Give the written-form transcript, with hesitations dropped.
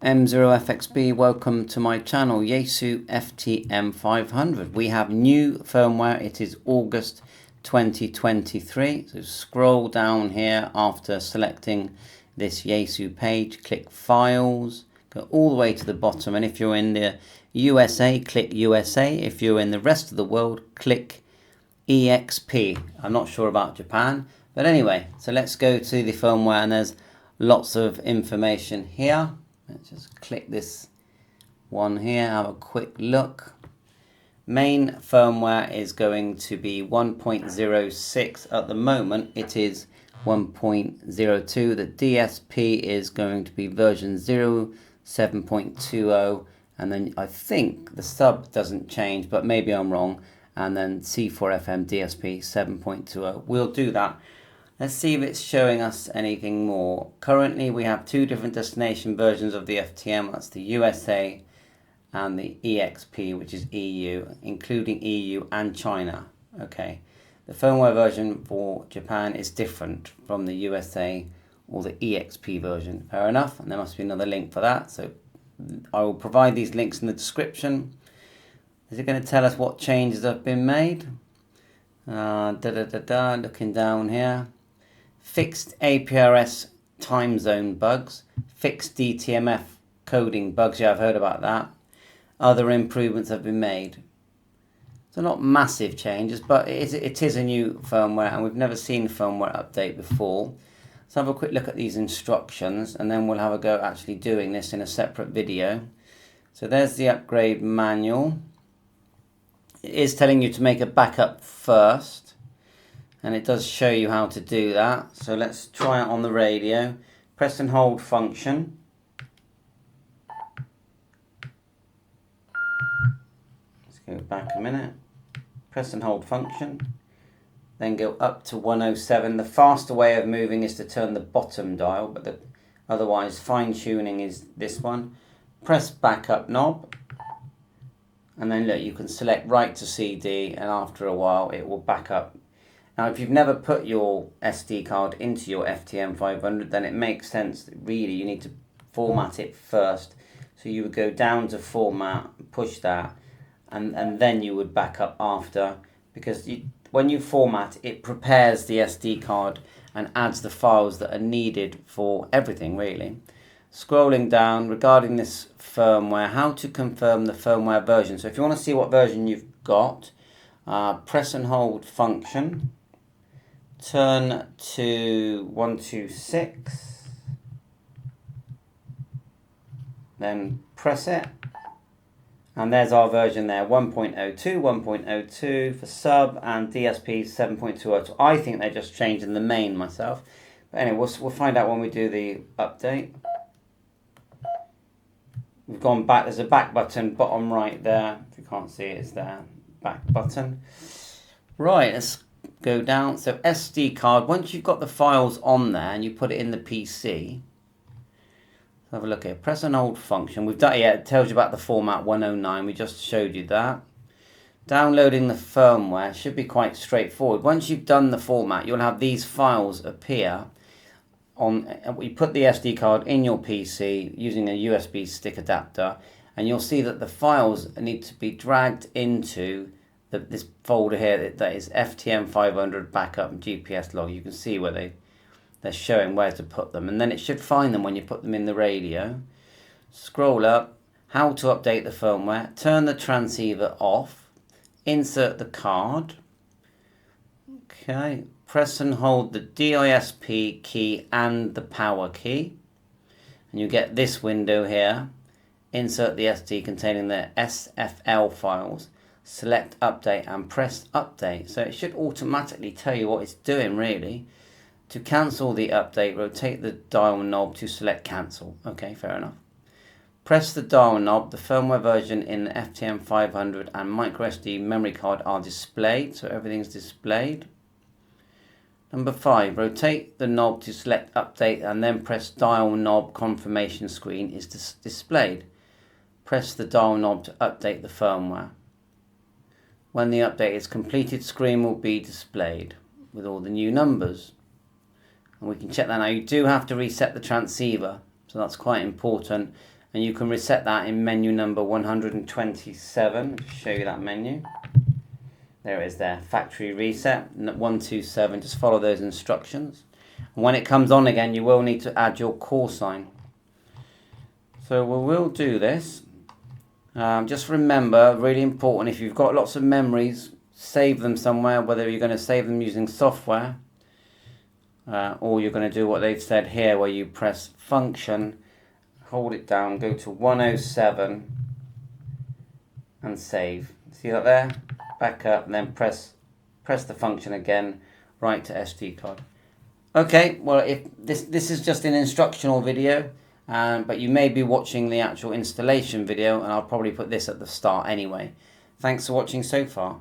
M0FXB, welcome to my channel, Yaesu FTM500. We have new firmware. It is August 2023. So scroll down here after selecting this Yaesu page, click Files, go all the way to the bottom, and if you're in the USA, click USA. If you're in the rest of the world, click EXP. I'm not sure about Japan, but anyway, so let's go to the firmware, and there's lots of information here. Let's just click this one here, have a quick look. Main firmware is going to be 1.06. At the moment it is 1.02. The DSP is going to be version 07.20, and then I think the sub doesn't change, but maybe I'm wrong, and then C4FM DSP 7.20. We'll do that. Let's see if it's showing us anything more. Currently we have two different destination versions of the FTM. That's the USA and the EXP, which is EU, including EU and China. Okay, the firmware version for Japan is different from the USA or the EXP version. Fair enough, and there must be another link for that. So I will provide these links in the description. Is it going to tell us what changes have been made? Looking down here. Fixed APRS time zone bugs, fixed DTMF coding bugs. Yeah, I've heard about that. Other improvements have been made. So not massive changes, but it is a new firmware, and we've never seen a firmware update before. Let's have a quick look at these instructions, and then we'll have a go at actually doing this in a separate video. So there's the upgrade manual. It is telling you to make a backup first, and it does show you how to do that. So let's try it on the radio. Press and hold function. Let's go back a minute. Press and hold function. Then go up to 107. The faster way of moving is to turn the bottom dial, but otherwise fine tuning is this one. Press backup knob. And then look, you can select write to CD, and after a while it will back up. Now, if you've never put your SD card into your FTM500, then it makes sense that really you need to format it first. So you would go down to format, push that, and then you would back up after, because when you format, it prepares the SD card and adds the files that are needed for everything, really. Scrolling down, regarding this firmware, how to confirm the firmware version. So if you want to see what version you've got, press and hold function. Turn to 126, then press it, and there's our version there, 1.02, 1.02 for sub, and DSP 7.20. So I think they're just changing the main myself, but anyway, we'll find out when we do the update. We've gone back, there's a back button bottom right there, if you can't see it, it's there, back button. Right, let's go down. So SD card, once you've got the files on there and you put it in the PC, have a look here, press and hold function. We've done, yeah, it tells you about the format 109, we just showed you that. Downloading the firmware should be quite straightforward. Once you've done the format, you'll have these files appear on, you put the SD card in your PC using a USB stick adapter, and you'll see that the files need to be dragged into this folder here that is FTM500 backup and GPS log. You can see where they're showing where to put them, and then it should find them when you put them in the radio. Scroll up, how to update the firmware, turn the transceiver off, insert the card, okay, press and hold the DISP key and the power key, and you get this window here. Insert the SD containing the SFL files, select update and press update. So it should automatically tell you what it's doing, really. To cancel the update, rotate the dial knob to select cancel. Okay, fair enough. Press the dial knob. The firmware version in the FTM500 and microSD memory card are displayed, so everything's displayed. Number 5, rotate the knob to select update and then press dial knob. Confirmation screen is displayed. Press the dial knob to update the firmware. When the update is completed, screen will be displayed with all the new numbers. And we can check that now. You do have to reset the transceiver, so that's quite important. and you can reset that in menu number 127. Just show you that menu. There it is there, factory reset 127. Just follow those instructions. And when it comes on again, you will need to add your call sign. So we will do this. Just remember, really important, if you've got lots of memories, save them somewhere, whether you're going to save them using software or you're going to do what they've said here, where you press function, hold it down, go to 107 and save. See that there? Back up and then press the function again, write to SD card. Okay, well, if this is just an instructional video, but you may be watching the actual installation video, and I'll probably put this at the start anyway. Thanks for watching so far.